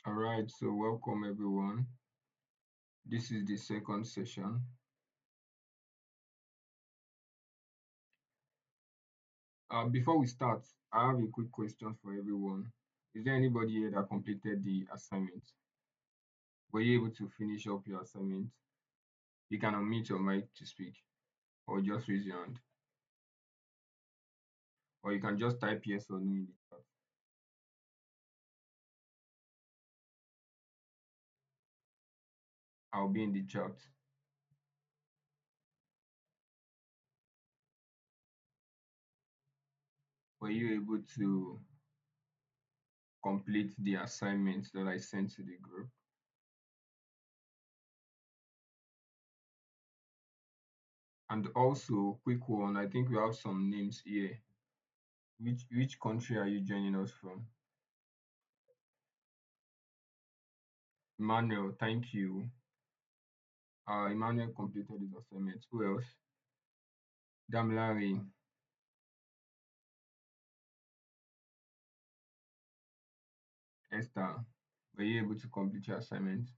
All right, so welcome everyone. This is the second session. Before we start, I have a quick question for everyone. Is there anybody here that completed the assignment? Were you able to finish up your assignment? You can unmute your mic to speak, or just raise your hand, or you can just type yes or no in the chat. I'll be in the chat. Were you able to complete the assignment that I sent to the group? And also, quick one, I think we have some names here. Which country are you joining us from? Emmanuel, thank you. Emmanuel completed his assignment. Who else? Damilare, Esther, were you able to complete your assignment?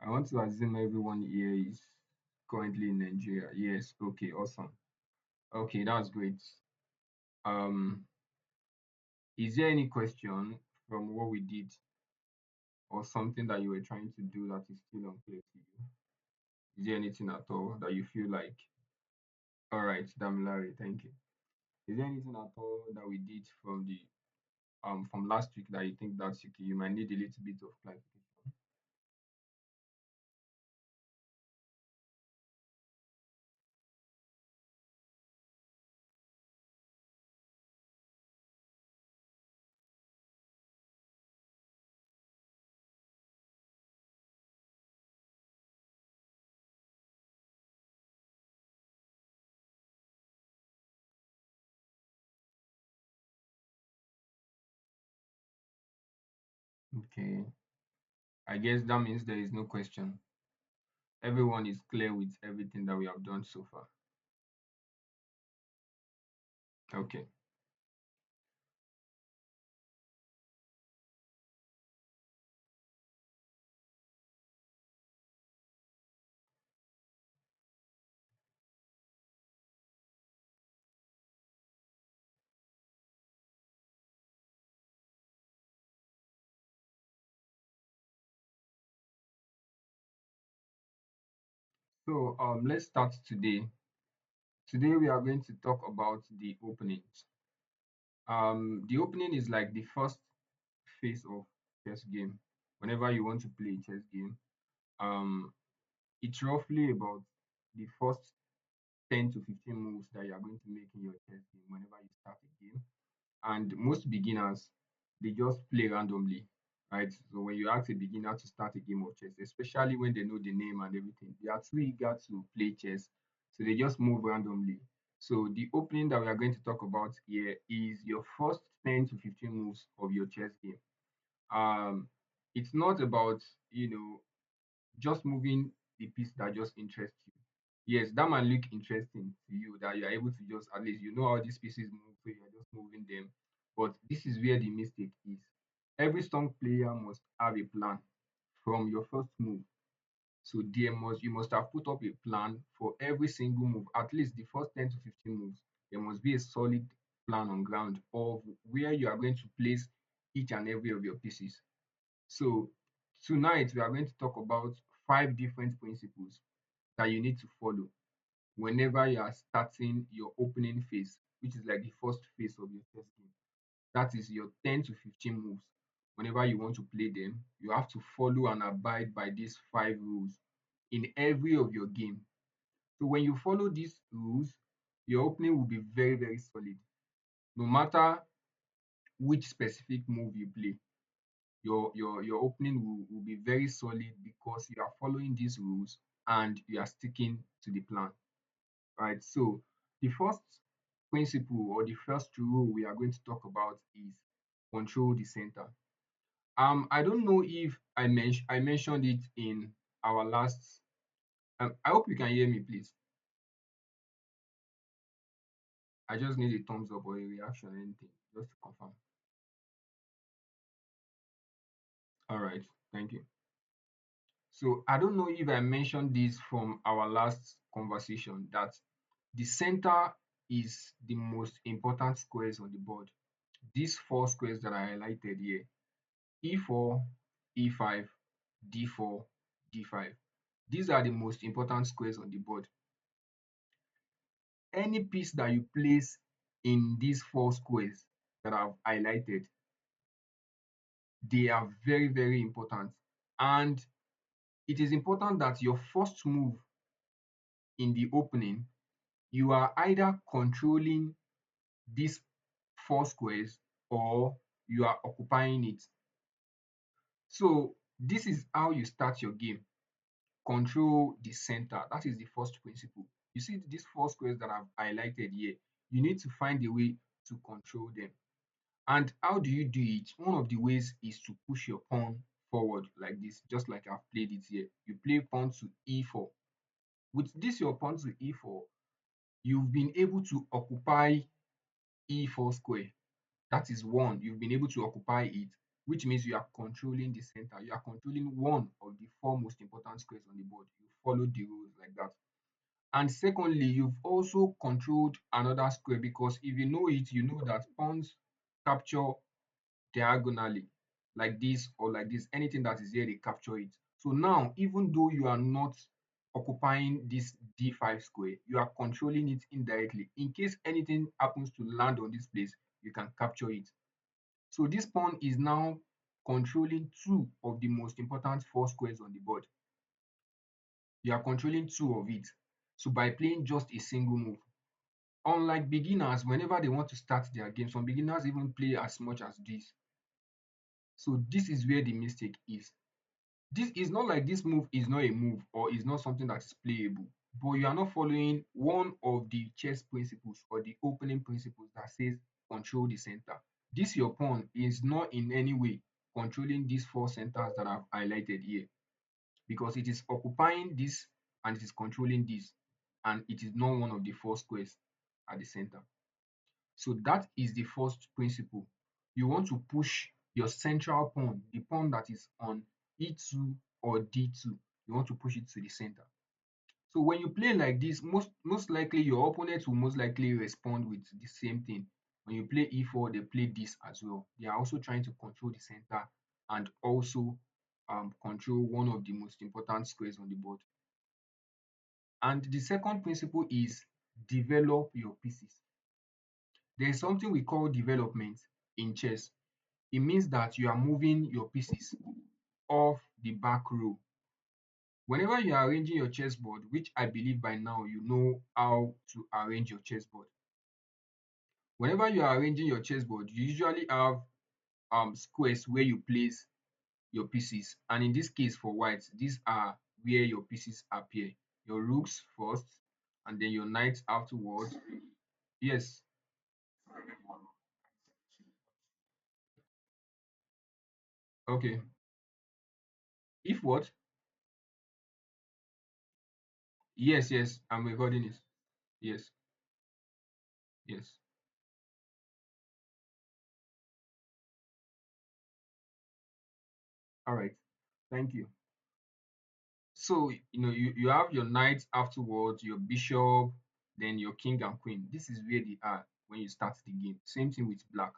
I want to assume everyone here is currently in Nigeria. Yes, okay, awesome. Okay, that's great. Um, is there any question from what we did or something that you were trying to do that is still unclear to you? Is there anything at all that you feel like, all right, Damilare, thank you. Is there anything at all that we did from last week that you think that's okay? You might need a little bit of clarification. Okay. I guess that means there is no question. Everyone is clear with everything that we have done so far. Okay. So let's start today. Today we are going to talk about the openings. The opening is like the first phase of chess game. Whenever you want to play a chess game, um, it's roughly about the first 10 to 15 moves that you are going to make in your chess game whenever you start a game. And most beginners, they just play randomly, right? So when you ask a beginner to start a game of chess, especially when they know the name and everything, they are too eager to play chess, so they just move randomly. So the opening that we are going to talk about here is your first 10 to 15 moves of your chess game. um it's not about, you know, just moving the piece that just interests you. Yes, that might look interesting to you that you are able to just, at least you know how these pieces move, so you're just moving them. But this is where the mistake is. Every strong player must have a plan from your first move. So you must have put up a plan for every single move, at least the first 10 to 15 moves. There must be a solid plan on ground of where you are going to place each and every of your pieces. So tonight we are going to talk about 5 different principles that you need to follow whenever you are starting your opening phase, which is like the first phase of your chess game. That is your 10 to 15 moves. Whenever you want to play them, you have to follow and abide by these 5 rules in every of your game. So when you follow these rules, your opening will be very, very solid. No matter which specific move you play, your opening will be very solid because you are following these rules and you are sticking to the plan, right? So the first principle or the first rule we are going to talk about is control the center. I don't know if I mentioned it in our last. I hope you can hear me, please. I just need a thumbs up or a reaction, anything, just to confirm. All right, thank you. So I don't know if I mentioned this from our last conversation that the center is the most important squares on the board. These four squares that I highlighted here, E4, E5, D4, D5. These are the most important squares on the board. Any piece that you place in these four squares that I've highlighted, they are very, very important. And it is important that your first move in the opening, you are either controlling these four squares or you are occupying it. So this is how you start your game. Control the center. That is the first principle. You see these four squares that I've highlighted here, you need to find a way to control them. And how do you do it? One of the ways is to push your pawn forward like this, just like I've played it here. You play pawn to e4. With this your pawn to e4, you've been able to occupy e4 square. That is one. You've been able to occupy it, which means you are controlling the center. You are controlling one of the four most important squares on the board. You follow the rules like that. And secondly, you've also controlled another square because if you know it, you know that pawns capture diagonally like this or like this. Anything that is here, they capture it. So now, even though you are not occupying this d5 square, you are controlling it indirectly. In case anything happens to land on this place, you can capture it. So this pawn is now controlling two of the most important four squares on the board. You are controlling two of it. So by playing just a single move, unlike beginners, whenever they want to start their game, some beginners even play as much as this. So this is where the mistake is. This is not like this move is not a move or is not something that is playable, but you are not following one of the chess principles or the opening principles that says control the center. This your pawn is not in any way controlling these four centers that I've highlighted here because it is occupying this and it is controlling this, and it is not one of the four squares at the center. So that is the first principle. You want to push your central pawn, the pawn that is on e2 or d2. You want to push it to the center. So when you play like this, most likely your opponent will most likely respond with the same thing. When you play e4, they play this as well. They are also trying to control the center and also control one of the most important squares on the board. And the second principle is develop your pieces. There is something we call development in chess. It means that you are moving your pieces off the back row. Whenever you are arranging your chessboard, which I believe by now you know how to arrange your chessboard. Whenever you are arranging your chessboard, you usually have squares where you place your pieces. And in this case for white, these are where your pieces appear. Your rooks first, and then your knights afterwards. Yes. Okay. If what? Yes, yes, I'm recording it. Yes, yes. All right. Thank you. So, you have your knight afterwards, your bishop, then your king and queen. This is where they are when you start the game. Same thing with black.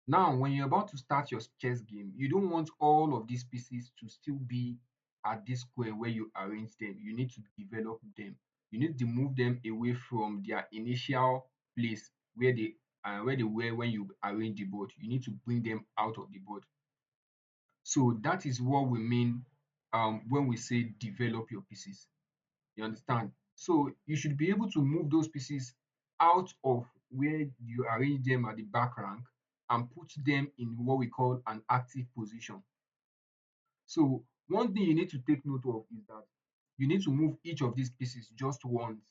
Now, when you're about to start your chess game, you don't want all of these pieces to still be at this square where you arrange them. You need to develop them. You need to move them away from their initial place where they were when you arrange the board. You need to bring them out of the board. So that is what we mean when we say develop your pieces. You understand? So you should be able to move those pieces out of where you arrange them at the back rank and put them in what we call an active position. So one thing you need to take note of is that you need to move each of these pieces just once.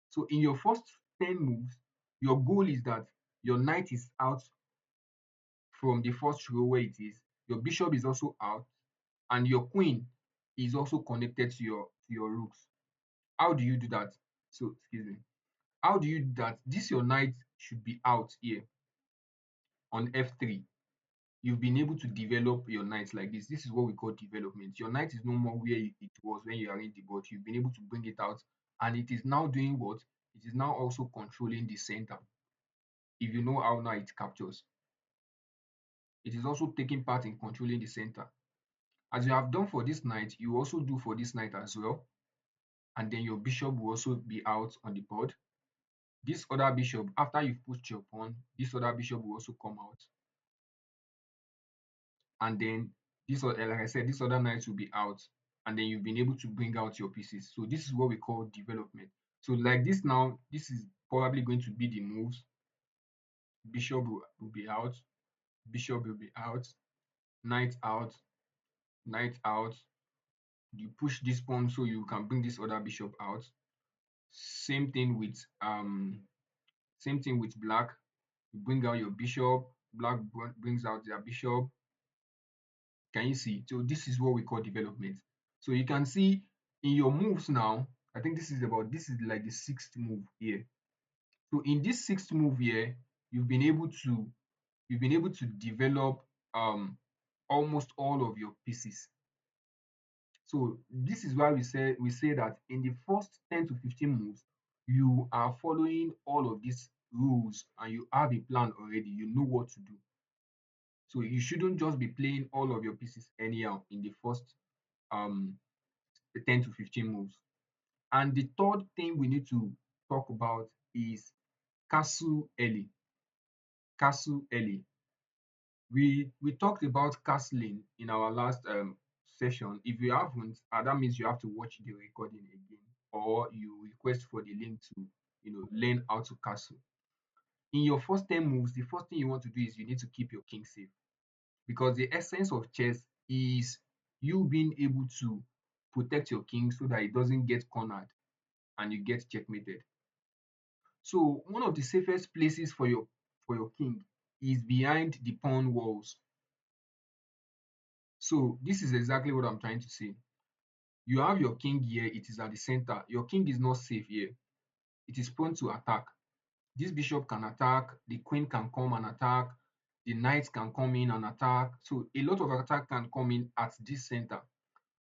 So in your first 10 moves, your goal is that your knight is out from the first row where it is, your bishop is also out, and your queen is also connected to your rooks. How do you do that? So excuse me. How do you do that? This your knight should be out here on f3. You've been able to develop your knight like this. This is what we call development. Your knight is no more where it was when you are in the board. You've been able to bring it out, and it is now doing what? It is now also controlling the center. If you know how now it captures, it is also taking part in controlling the center. As you have done for this knight, you also do for this knight as well. And then your bishop will also be out on the board. This other bishop, after you've pushed your pawn, this other bishop will also come out. And then this, like I said, this other knight will be out. And then you've been able to bring out your pieces. So this is what we call development. So like this now, this is probably going to be the moves. Bishop will be out, bishop will be out, knight out, knight out. You push this pawn so you can bring this other bishop out. Same thing with black. You bring out your bishop, black brings out their bishop. Can you see? So this is what we call development. So you can see in your moves now, I think this is like the sixth move here. So in this sixth move here, you've been able to develop almost all of your pieces. So this is why we say that in the first 10 to 15 moves, you are following all of these rules and you have a plan already. You know what to do. So you shouldn't just be playing all of your pieces anyhow in the first um 10 to 15 moves. And the third thing we need to talk about is castle early. Castle early. We talked about castling in our last session. If you haven't, that means you have to watch the recording again, or you request for the link to learn how to castle. In your first 10 moves, the first thing you want to do is you need to keep your king safe, because the essence of chess is you being able to protect your king so that it doesn't get cornered and you get checkmated. So one of the safest places for your king is behind the pawn walls. So this is exactly what I'm trying to say. You have your king here, it is at the center. Your king is not safe here. It is prone to attack. This bishop can attack, the queen can come and attack, the knight can come in and attack. So a lot of attack can come in at this center.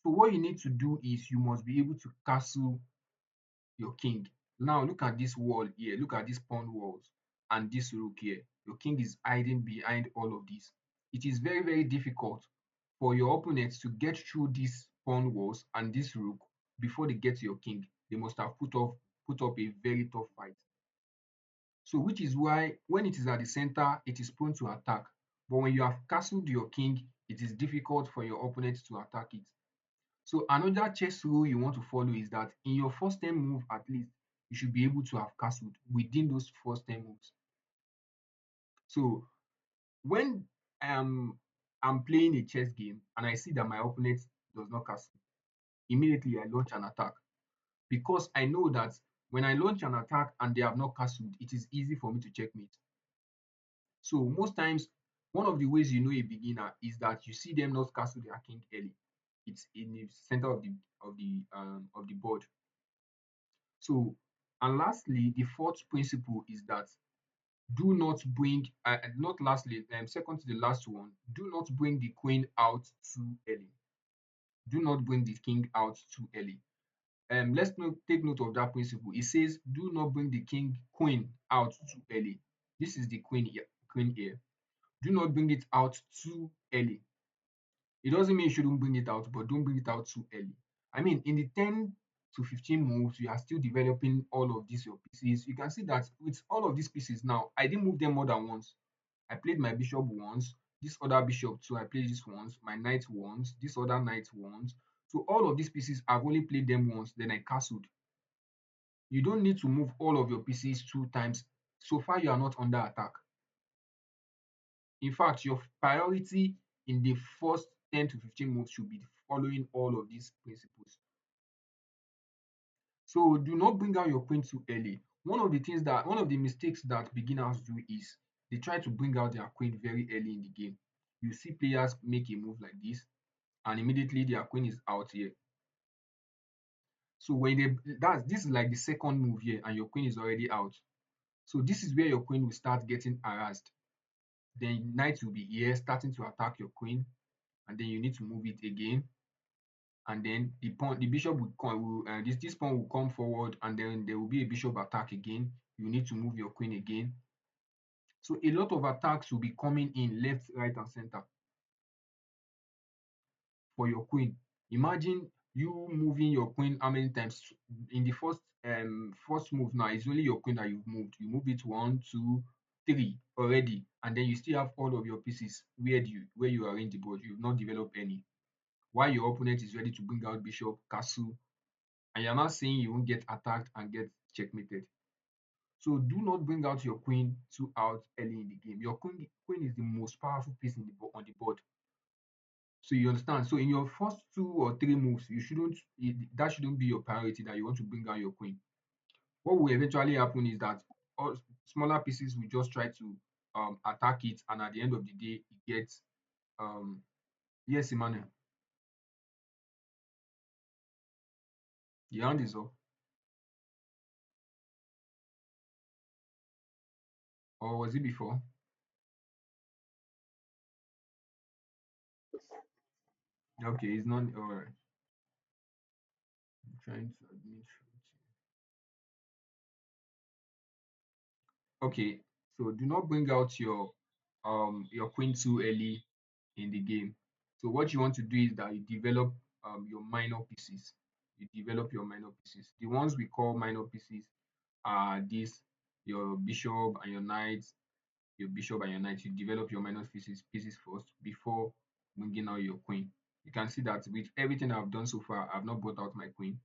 So what you need to do is you must be able to castle your king. Now look at this wall here, look at these pawn walls and this rook here. Your king is hiding behind all of this. It is very, very difficult for your opponents to get through these pawn walls and this rook before they get to your king. They must have put up a very tough fight. So which is why when it is at the center, it is prone to attack. But when you have castled your king, it is difficult for your opponent to attack it. So another chess rule you want to follow is that in your first 10 move at least, you should be able to have castled within those first 10 moves. So when I'm playing a chess game and I see that my opponent does not castle, immediately I launch an attack, because I know that when I launch an attack and they have not castled, it is easy for me to checkmate. So most times, one of the ways you know a beginner is that you see them not castle their king early. It's in the center of the board. So, and lastly, the fourth principle is that do not bring, not lastly, second to the last one, do not bring the queen out too early. Do not bring the king out too early. Take note of that principle. It says, do not bring the queen out too early. This is the queen here. Do not bring it out too early. It doesn't mean you shouldn't bring it out, but don't bring it out too early. I mean, in the 10 to 15 moves, you are still developing all of these your pieces. You can see that with all of these pieces now, I didn't move them more than once. I played my bishop once, this other bishop too, I played this once, my knight once, this other knight once. So all of these pieces, I've only played them once, then I castled. You don't need to move all of your pieces 2 times. So far, you are not under attack. In fact, your priority in the first 10 to 15 moves should be following all of these principles. So do not bring out your queen too early. One of the mistakes that beginners do is they try to bring out their queen very early in the game. You see players make a move like this, and immediately their queen is out here. So when this is like the second move here, and your queen is already out. So this is where your queen will start getting harassed. Then knight will be here starting to attack your queen, and then you need to move it again. And then the bishop will come, this pawn will come forward, and then there will be a bishop attack again. You need to move your queen again. So a lot of attacks will be coming in left, right, and center for your queen. Imagine you moving your queen how many times in the first move. Now it's only your queen that you've moved. You move it one, two, three already, and then you still have all of your pieces where you arrange the board. You've not developed any. While your opponent is ready to bring out bishop, castle, and you're not saying you won't get attacked and get checkmated. So do not bring out your queen too out early in the game. Your queen is the most powerful piece in on the board. So you understand. So in your first two or three moves, that shouldn't be your priority that you want to bring out your queen. What will eventually happen is that all smaller pieces will just try to attack it, and at the end of the day, it gets yes, Emmanuel. The hand is up, or was it before? Okay, it's not all right. I'm trying to admit. Okay, so do not bring out your queen too early in the game. So what you want to do is that you develop your minor pieces. You develop your minor pieces. The ones we call minor pieces are this: your bishop and your knight, your bishop and your knight. You develop your minor pieces first before bringing out your queen. You can see that with everything I've done so far, I've not brought out my queen.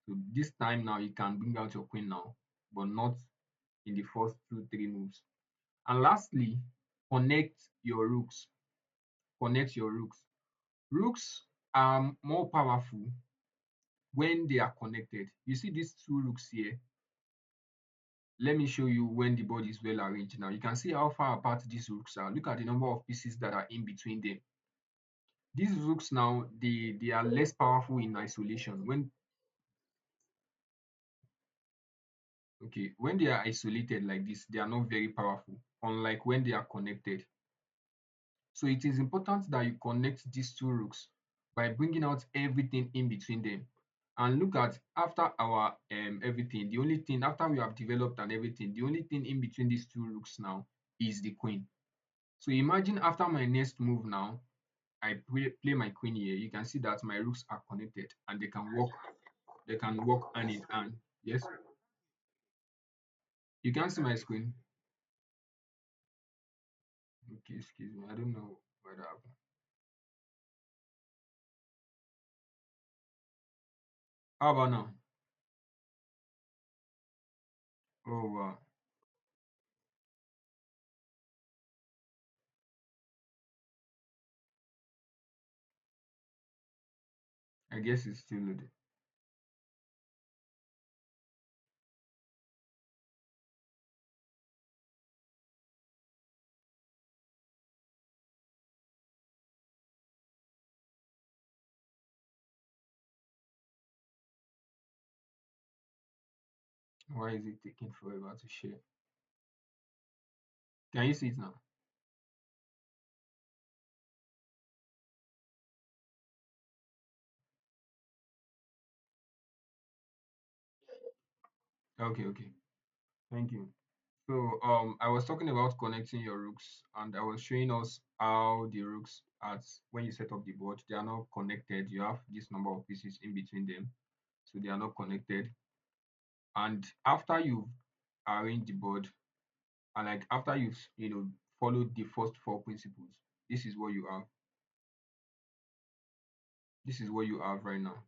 So this time now you can bring out your queen now, but not in the first two, three moves. And lastly, connect your rooks. Connect your rooks. Rooks are more powerful when they are connected. You see these two rooks here. Let me show you when the board is well arranged. Now you can see how far apart these rooks are. Look at the number of pieces that are in between them. These rooks now, they are less powerful in isolation. When they are isolated like this, they are not very powerful, unlike when they are connected. So it is important that you connect these two rooks by bringing out everything in between them. And look at after our everything, the only thing after we have developed and everything, the only thing in between these two rooks now is the queen. So imagine after my next move now, I play my queen here. You can see that my rooks are connected and they can walk hand in hand. Yes, you can see my screen. Okay, excuse me. I don't know what happened. How about now? Oh wow. I guess it's still loaded. Why is it taking forever to share? Can you see it now? Okay, okay. Thank you. So I was talking about connecting your rooks, and I was showing us how the rooks at when you set up the board, they are not connected. You have this number of pieces in between them, so they are not connected. And after you've arranged the board, and like after you've followed the first four principles, this is what you have. This is what you have right now.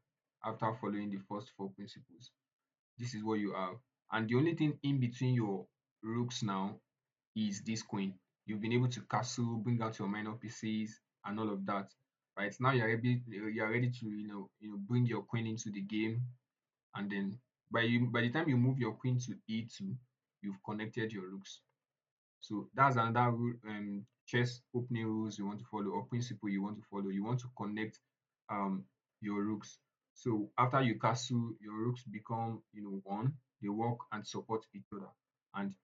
After following the first four principles, this is what you have. And the only thing in between your rooks now is this queen. You've been able to castle, bring out your minor pieces, and all of that. Right now, you're ready to bring your queen into the game, and then by the time you move your queen to e2, you've connected your rooks. So that's another rule, chess opening rules you want to follow, or principle you want to follow. You want to connect your rooks. So after you castle, your rooks become, one. They work and support each other. And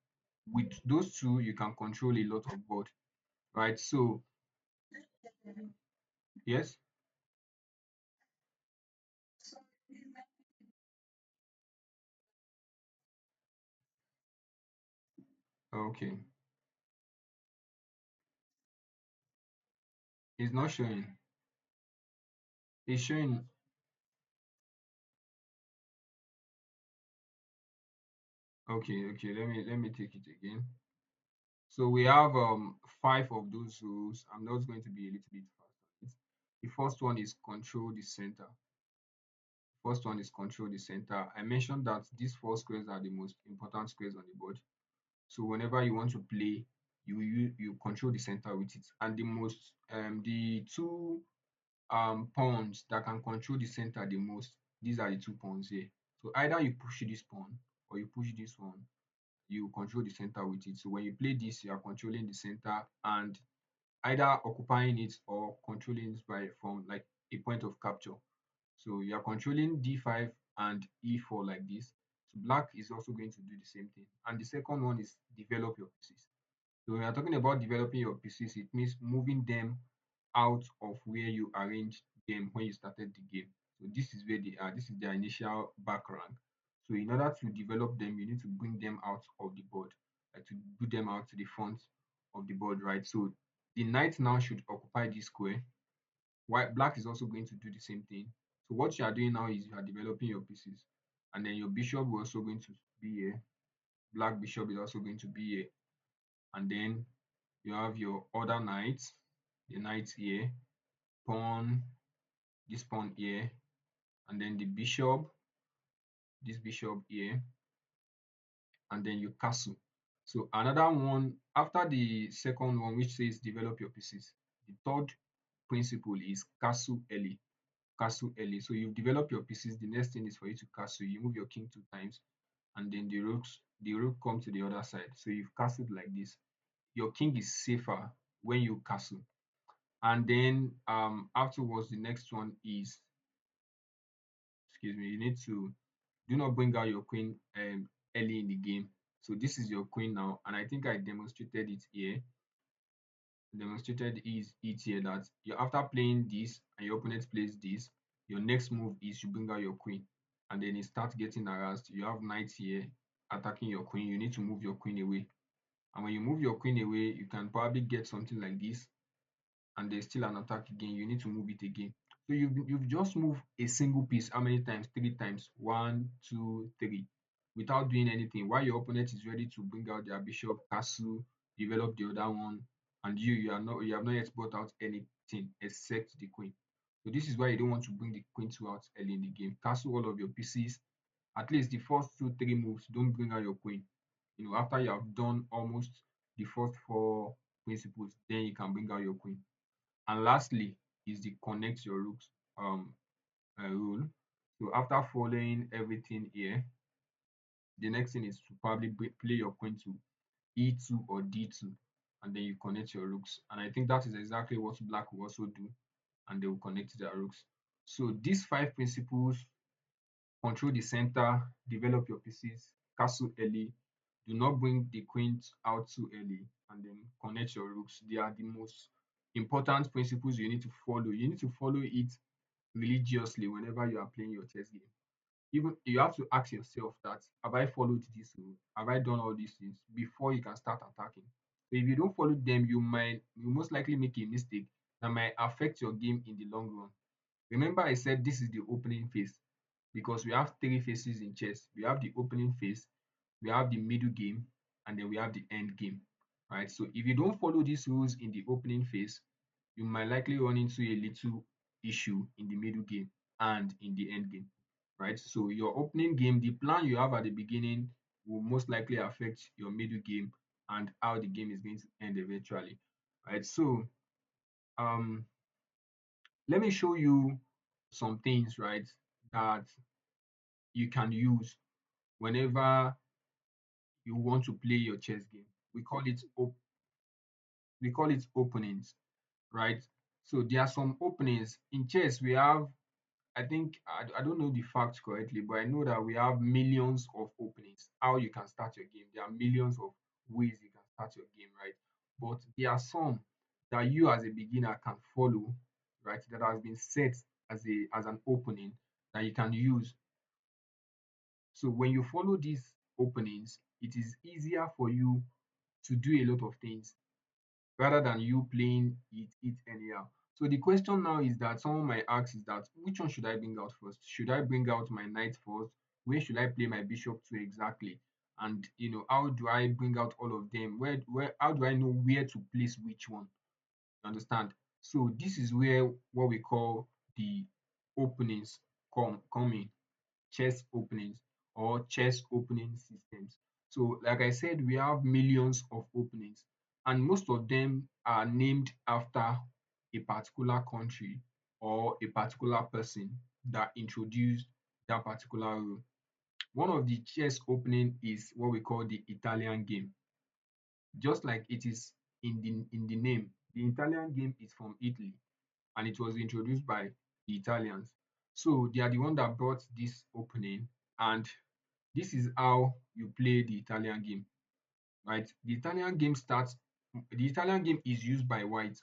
with those two, you can control a lot of board, right? So yes, okay. It's not showing. It's showing. Okay, okay. Let me take it again. So we have five of those rules. I'm not going to be a little bit fast on it. The first one is control the center. First one is control the center. I mentioned that these four squares are the most important squares on the board. So whenever you want to play, you control the center with it. And the two pawns that can control the center the most, these are the two pawns here. So either you push this pawn or you push this one, you control the center with it. So when you play this, you are controlling the center and either occupying it or controlling it by from like a point of capture. So you are controlling d5 and e4 like this. So black is also going to do the same thing. And the second one is develop your pieces. So when we are talking about developing your pieces, it means moving them out of where you arranged them when you started the game. So this is where they are. This is their initial back rank. So in order to develop them, you need to bring them out of the board, like to put them out to the front of the board, right? So the knight now should occupy this square. White black is also going to do the same thing. So what you are doing now is you are developing your pieces, and then your bishop will also going to be here. Black bishop is also going to be here, and then you have your other knight, the knight here, pawn, this pawn here, and then the bishop, this bishop here, and then you castle. So another one after the second one, which says develop your pieces, the third principle is castle early. Castle early. So you develop your pieces. The next thing is for you to castle. You move your king two times, and then the rook come to the other side. So you've castled like this. Your king is safer when you castle. And then afterwards, the next one is, excuse me, you need to do not bring out your queen early in the game. So this is your queen now, and I think I demonstrated it here. Demonstrated is it here that you after playing this and your opponent plays this, your next move is you bring out your queen, and then it starts getting harassed. You have knight here attacking your queen. You need to move your queen away, and when you move your queen away, you can probably get something like this, and there's still an attack again. You need to move it again. So you've just moved a single piece how many times? Three times. One, two, three, without doing anything. While your opponent is ready to bring out their bishop, castle, develop the other one, and you have not yet brought out anything except the queen. So this is why you don't want to bring the queen too out early in the game. Castle all of your pieces. At least the first two, three moves, don't bring out your queen. After you have done almost the first four principles, then you can bring out your queen. And lastly is the connect your rooks rule. So after following everything here, the next thing is to probably play your queen to e2 or d2, and then you connect your rooks. And I think that is exactly what black will also do, and they will connect their rooks. So these five principles: control the center, develop your pieces, castle early, do not bring the queen out too early, and then connect your rooks. They are the most important principles you need to follow. You need to follow it religiously whenever you are playing your chess game. Even you have to ask yourself that, have I followed this rule? Have I done all these things before you can start attacking? So if you don't follow them, you most likely make a mistake that might affect your game in the long run. Remember, I said this is the opening phase, because we have three phases in chess. We have the opening phase, we have the middle game, and then we have the end game. Right? So if you don't follow these rules in the opening phase, you might likely run into a little issue in the middle game and in the end game. Right? So your opening game, the plan you have at the beginning will most likely affect your middle game and how the game is going to end eventually. Right? So um let me show you some things, right, that you can use whenever you want to play your chess game. We call it openings, right? So there are some openings in chess. We have I think I don't know the facts correctly, but I know that we have millions of openings. How you can start your game. There are millions of ways you can start your game, right? But there are some that you as a beginner can follow, right? That has been set as an opening that you can use. So when you follow these openings, it is easier for you to do a lot of things rather than you playing it anyhow. So the question now is that someone might ask is that which one should I bring out first? Should I bring out my knight first? Where should I play my bishop to exactly? And how do I bring out all of them? Where how do I know where to place which one? You understand? So this is where what we call the openings come in, chess openings or chess opening systems. So, like I said, we have millions of openings, and most of them are named after a particular country or a particular person that introduced that particular rule. One of the chess opening is what we call the Italian game. Just like it is in the name, the Italian game is from Italy and it was introduced by the Italians. So they are the one that brought this opening, and this is how you play the Italian game, right? The Italian game is used by white.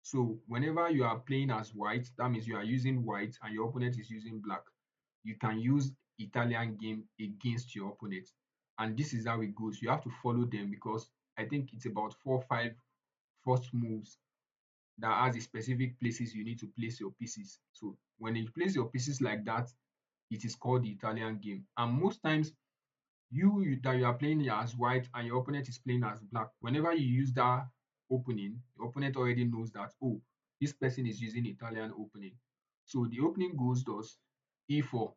So whenever you are playing as white, that means you are using white and your opponent is using black. You can use Italian game against your opponent. And this is how it goes. You have to follow them because I think it's about 4 5 first moves that has the specific places you need to place your pieces. So when you place your pieces like that, it is called the Italian game. And most times that you are playing as white and your opponent is playing as black, whenever you use that opening, your opponent already knows that, oh, this person is using Italian opening. So the opening goes thus: e4.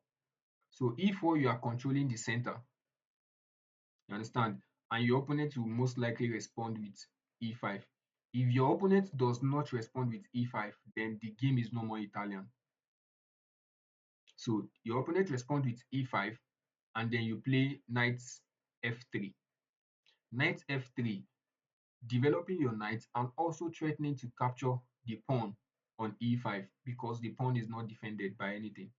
So e4, you are controlling the center. You understand? And your opponent will most likely respond with e5. If your opponent does not respond with e5, then the game is no more Italian. So your opponent responds with e5, and then you play knight f3. Knight f3, developing your knight and also threatening to capture the pawn on e5 because the pawn is not defended by anything.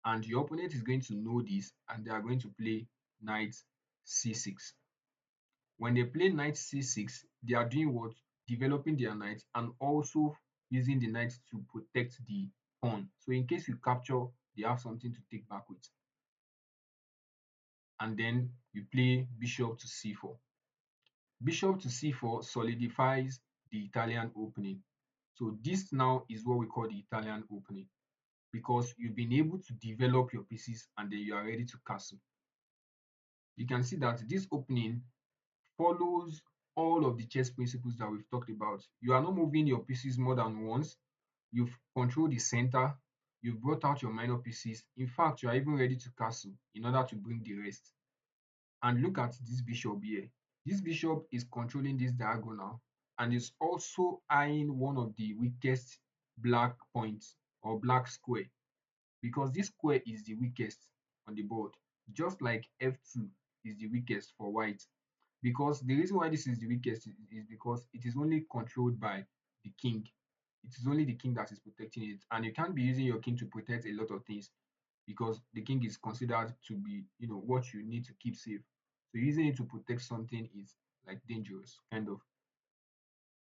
And your opponent is going to know this and they are going to play knight c6. When they play knight c6, they are doing what? Developing their knight and also using the knight to protect the pawn. So in case you capture, they have something to take back with. And then you play bishop to c4. Bishop to c4 solidifies the Italian opening. So this now is what we call the Italian opening because you've been able to develop your pieces and then you are ready to castle. You can see that this opening follows all of the chess principles that we've talked about. You are not moving your pieces more than once. You've controlled the center. You've brought out your minor pieces. In fact, you are even ready to castle in order to bring the rest. And look at this bishop here. This bishop is controlling this diagonal and is also eyeing one of the weakest black points or black square because this square is the weakest on the board, just like f2 is the weakest for white. Because the reason why this is the weakest is because it is only controlled by the king. It is only the king that is protecting it, and you can't be using your king to protect a lot of things because the king is considered to be, what you need to keep safe. So using it to protect something is like dangerous, kind of.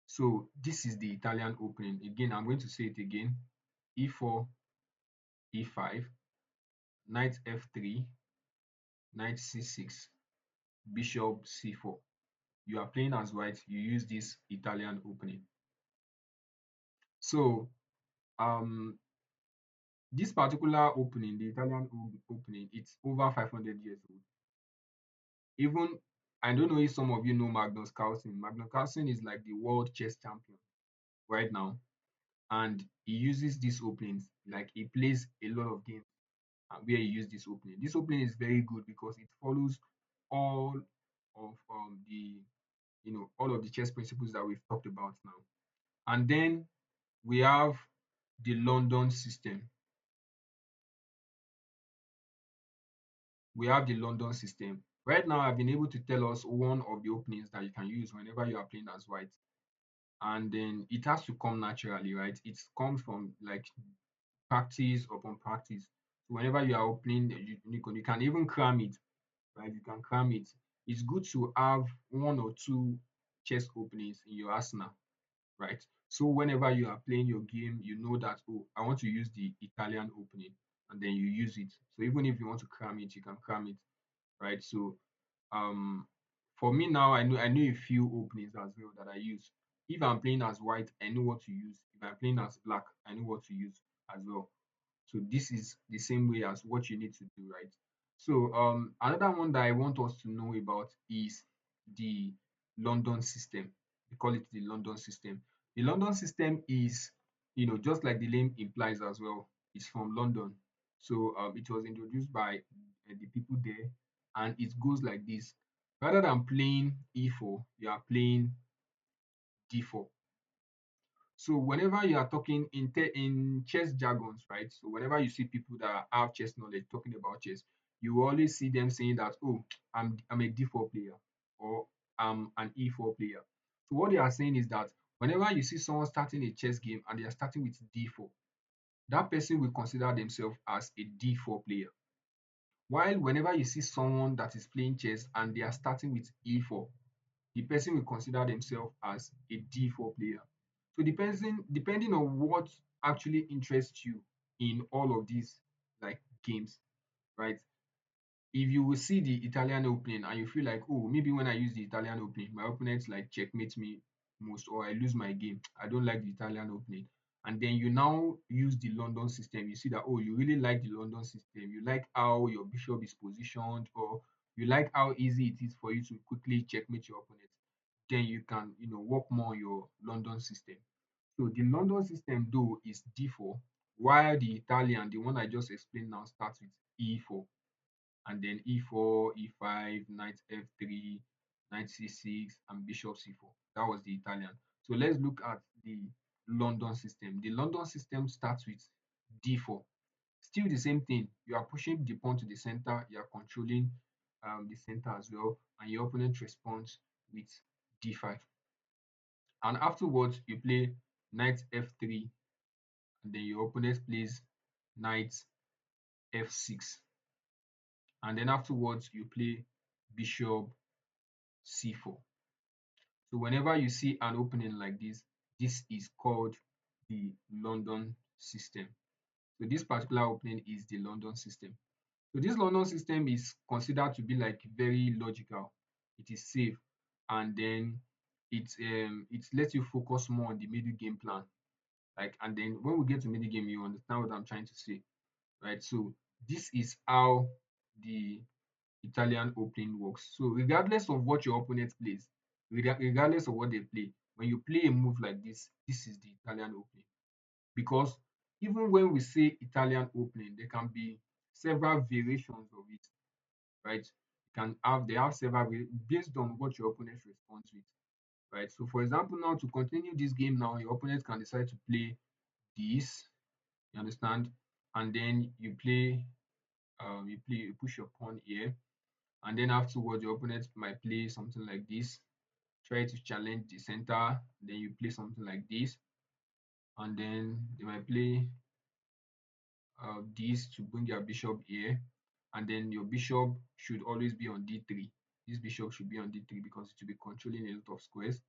So this is the Italian opening. Again, I'm going to say it again: e4, e5, knight f3, knight c6, bishop c4. You are playing as white, you use this Italian opening. So this particular opening, the Italian opening, it's over 500 years old. Even I don't know if some of you know Magnus Carlsen. Magnus Carlsen is like the world chess champion right now, and he uses these openings. Like he plays a lot of games where he uses this opening. This opening is very good because it follows all of all of the chess principles that we've talked about now. And then we have the London system. We have the London system. Right now, I've been able to tell us one of the openings that you can use whenever you are playing as white. And then it has to come naturally, right? It comes from like practice upon practice. So whenever you are opening, you can even cram it, right? You can cram it. It's good to have one or two chess openings in your arsenal, right? So whenever you are playing your game, you know that, oh, I want to use the Italian opening, and then you use it. So even if you want to cram it, you can cram it, right? So um for me now, I know a few openings as well that I use. If I'm playing as white, I know what to use. If I'm playing as black, I know what to use as well. So this is the same way as what you need to do, right? So another one that I want us to know about is the London system. We call it the London system. The London system is, just like the name implies as well, it's from London. So it was introduced by the people there, and it goes like this. Rather than playing e4, you are playing d4. So whenever you are talking in chess jargons, right? So whenever you see people that have chess knowledge talking about chess, you will always see them saying that, oh, I'm a D4 player, or I'm an E4 player. So what they are saying is that whenever you see someone starting a chess game and they are starting with D4, that person will consider themselves as a D4 player. While whenever you see someone that is playing chess and they are starting with E4, the person will consider themselves as a D4 player. So depending on what actually interests you in all of these like games, right? If you will see the Italian opening and you feel like, oh, maybe when I use the Italian opening, my opponents like checkmate me most, or I lose my game. I don't like the Italian opening. And then you now use the London system. You see that, oh, you really like the London system. You like how your bishop is positioned, or you like how easy it is for you to quickly checkmate your opponent. Then you can, work more on your London system. So the London system though is D4, while the Italian, the one I just explained now, starts with E4, and then e4, e5, knight f3, knight c6, and bishop c4. That was the Italian. So let's look at the London system. The London system starts with d4. Still the same thing. You are pushing the pawn to the center. You are controlling the center as well, and your opponent responds with d5. And afterwards, you play knight f3, and then your opponent plays knight f6, and then afterwards you play bishop c4. So whenever you see an opening like this is called the London system. So this particular opening is the London system. So this London system is considered to be like very logical. It is safe, and then it lets you focus more on the middle game plan. Like, and then when we get to middle game, you understand what I'm trying to say, right? So this is how the Italian opening works. So regardless of what your opponent plays, regardless of what they play, when you play a move like this is the Italian opening. Because even when we say Italian opening, there can be several variations of it, right? They have several based on what your opponent responds with, right? So for example, now to continue this game now, your opponent can decide to play this, you understand? And then you push your pawn here, and then afterwards your opponent might play something like this, try to challenge the center, then you play something like this, and then they might play this to bring your bishop here, and then your bishop should always be on d3. This bishop should be on d3 because it will be controlling a lot of squares,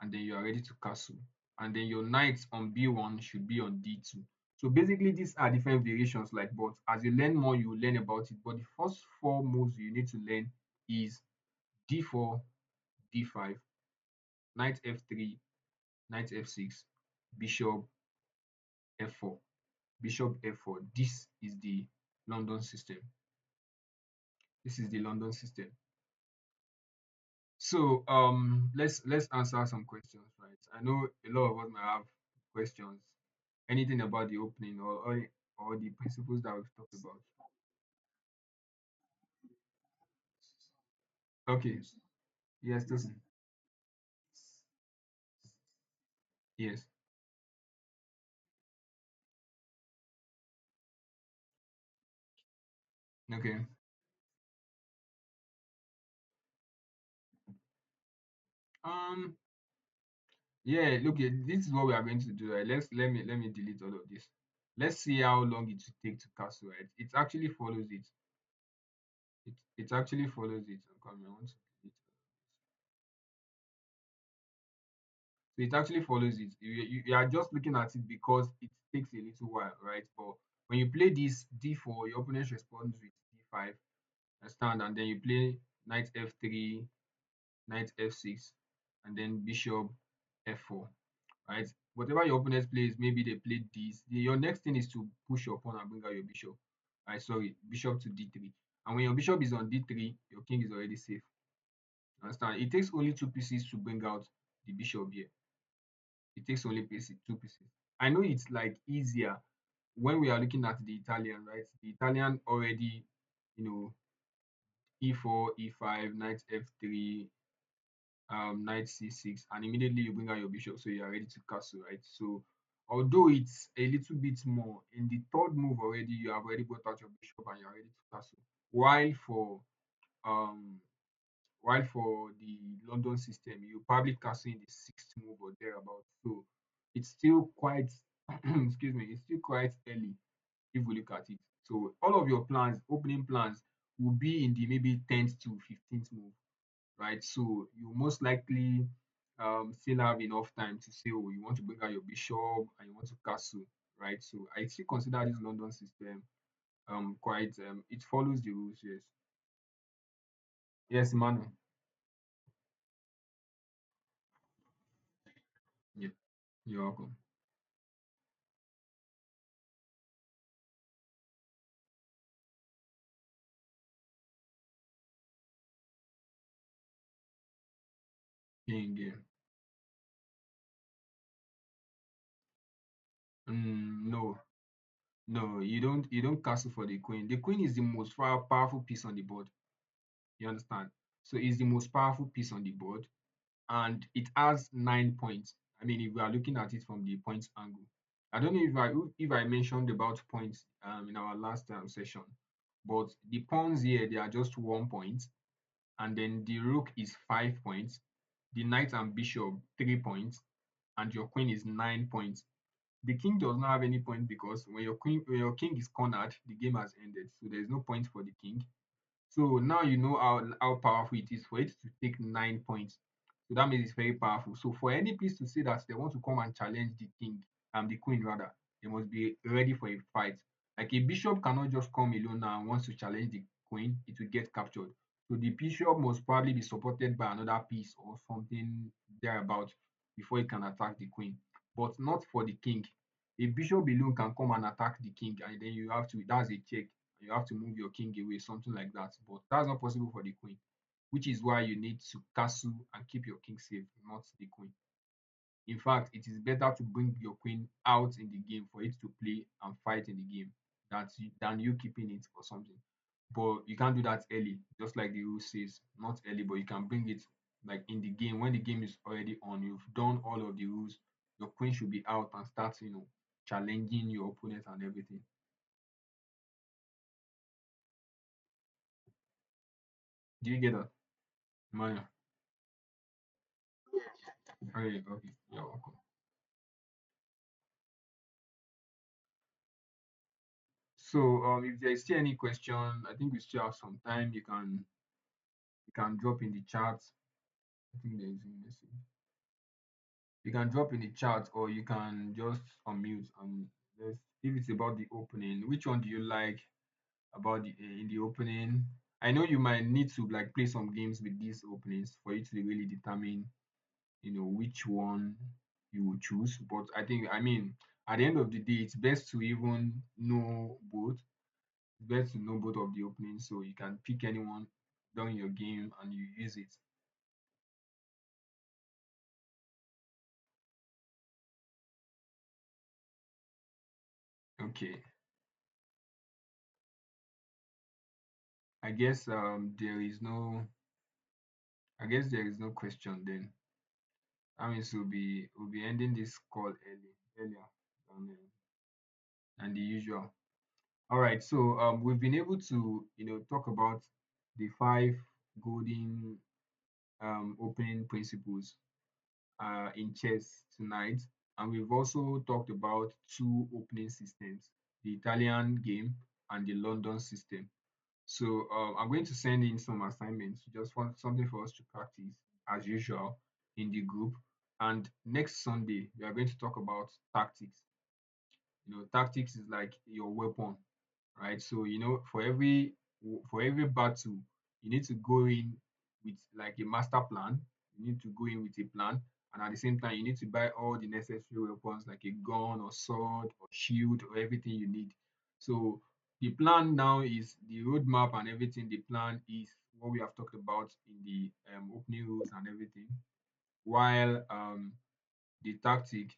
and then you are ready to castle, and then your knight on b1 should be on d2. So basically these are different variations, like, but as you learn more you will learn about it. But the first four moves you need to learn is d4, d5, knight f3, knight f6, bishop f4, bishop f4. This is the London system. This is the London system. So let's answer some questions, right? I know a lot of us might have questions. Anything about the opening, or the principles that we've talked about. Okay. Yes, listen. Yes. Okay. Um. Yeah. Look, this is what we are going to do. Right? Let me delete all of this. Let's see how long it will take to castle, right? It actually follows it. It actually follows it. I'm coming. I want to play it. So it actually follows it. You are just looking at it because it takes a little while, right? But when you play this d4, your opponent responds with d5, understand, and then you play knight f3, knight f6, and then bishop f4, right? Whatever your opponent plays, maybe they played this. Your next thing is to push your pawn and bring out your bishop. Right, sorry, bishop to d3. And when your bishop is on d3, your king is already safe. Understand? It takes only two pieces to bring out the bishop here. It takes only two pieces. I know it's like easier when we are looking at the Italian, right? The Italian already, you know, e4, e5, knight f3, knight c6, and immediately you bring out your bishop, so you are ready to castle, right? So although it's a little bit more in the third move already, you have already brought out your bishop and you're ready to castle. While for um the London system, you probably castle in the sixth move or thereabout. So it's still quite excuse me, it's still quite early if we look at it. So all of your plans, opening plans, will be in the maybe 10th to 15th move, right? So you most likely still have enough time to say, oh, you want to bring out your bishop and you want to castle, right? So I still consider this London system quite it follows the rules, yes. Yes, Emmanuel. Yeah, you're welcome. King game. No, no, you don't castle for the queen. The queen is the most powerful piece on the board. You understand? So it's the most powerful piece on the board, and it has 9 points. I mean, if we are looking at it from the points angle, I don't know if I mentioned about points in our last session, but the pawns here they are just 1 point, and then the rook is 5 points, the knight and bishop 3 points, and your queen is 9 points. The king does not have any point because when your king is cornered, the game has ended. So there is no point for the king. So now you know how powerful it is for it to take 9 points. So that means it's very powerful. So for any piece to say that they want to come and challenge the king, the queen rather, they must be ready for a fight. Like a bishop cannot just come alone now and wants to challenge the queen, it will get captured. So the bishop must probably be supported by another piece or something thereabout before it can attack the queen. But not for the king. A bishop alone can come and attack the king, and then you have to that's a check. You have to move your king away, something like that. But that's not possible for the queen, which is why you need to castle and keep your king safe, not the queen. In fact, it is better to bring your queen out in the game for it to play and fight in the game than you keeping it or something. But you can't do that early, just like the rule says, not early, but you can bring it like in the game when the game is already on. You've done all of the rules. Your queen should be out and start, challenging your opponent and everything. Do you get that, Maya? Okay, okay, you're welcome. So, if there is still any question, I think we still have some time. You can drop in the chat. I think there is a message. You can drop in the chat, or you can just unmute and if it's about the opening. Which one do you like about the in the opening? I know you might need to like play some games with these openings for you to really determine, which one you will choose. But I mean, at the end of the day, it's best to even know both. Best to know both of the openings so you can pick anyone during your game and you use it. Okay. I guess there is no question then. That means we'll be ending this call earlier than, than the usual. All right, so we've been able to talk about the five golden opening principles in chess tonight. And we've also talked about two opening systems, the Italian game and the London system. So I'm going to send in some assignments. Just want something for us to practice as usual in the group. And next Sunday, we are going to talk about tactics. Tactics is like your weapon, right? So for every battle, you need to go in with like a master plan. You need to go in with a plan, and at the same time, you need to buy all the necessary weapons like a gun or sword or shield or everything you need. So the plan now is the roadmap and everything. The plan is what we have talked about in the opening rules and everything. While the tactic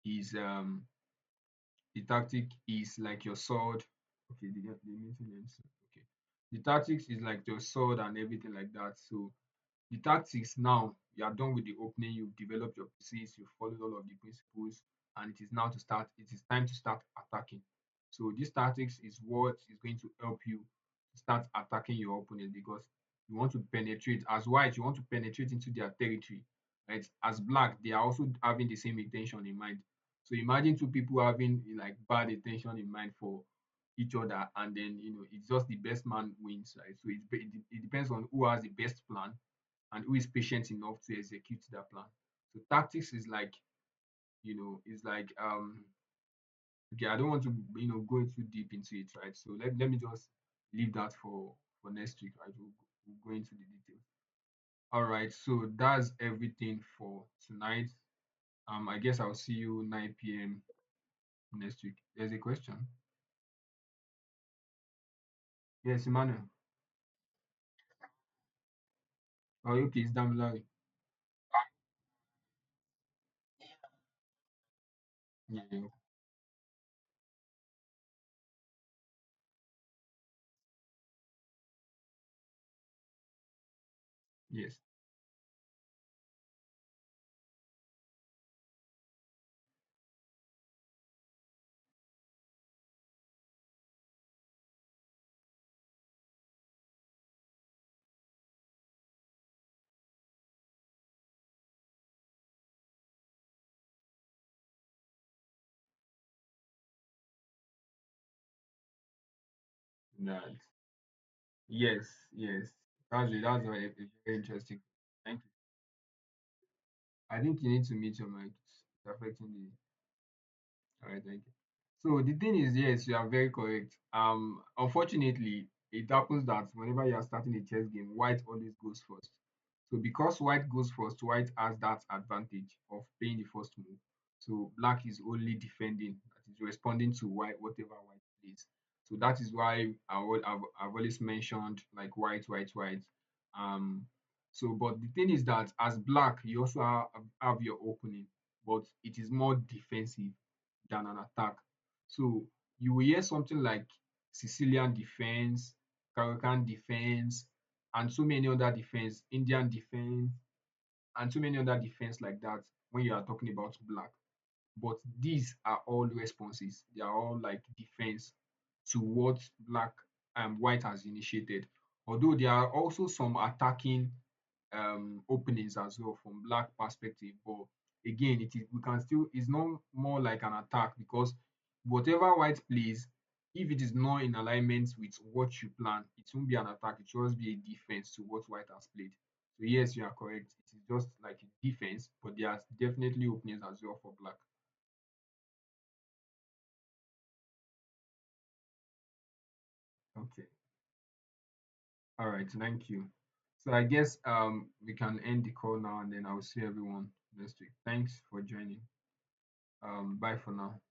is like your sword. Okay, the maintenance. Okay. The tactics is like your sword and everything like that. So the tactics now, you are done with the opening, you've developed your pieces, you've followed all of the principles, and it is time to start attacking. So this tactics is what is going to help you start attacking your opponent because you want to penetrate. As white, you want to penetrate into their territory. Right? As black, they are also having the same intention in mind. So imagine two people having like bad intention in mind for each other, and then it's just the best man wins, right? So it depends on who has the best plan and who is patient enough to execute that plan. So tactics is like okay, I don't want to go too deep into it, right? So let me just leave that for next week, right? We'll go into the details. All right, so that's everything for tonight. I guess I'll see you 9 p.m. next week. There's a question. Yes, Emmanuel. Oh, okay, it's Damilari. Yeah, yeah, yes, that. Yes, yes. That's a very interesting. Thank you. I think you need to meet your mic. It's affecting the. All right, thank you. So the thing is, yes, you are very correct. Unfortunately, it happens that whenever you are starting a chess game, white always goes first. So because white goes first, white has that advantage of playing the first move. So black is only defending, that is responding to white whatever white plays. So that is why I've always mentioned like white, white, white. Um, so but the thing is that as black, you also have your opening, but it is more defensive than an attack. So you will hear something like Sicilian defense, Caribbean defense, and so many other defense, Indian defense, and so many other defense like that when you are talking about black. But these are all responses. They are all like defense to what black and white has initiated. Although there are also some attacking openings as well from black perspective, but again, it is we can still it's not more like an attack because whatever white plays, if it is not in alignment with what you plan, it won't be an attack. It will just be a defense to what white has played. So yes, you are correct. It is just like a defense, but there are definitely openings as well for black. Okay. All right. Thank you. So I guess we can end the call now, and then I'll see everyone next week. Thanks for joining. Bye for now.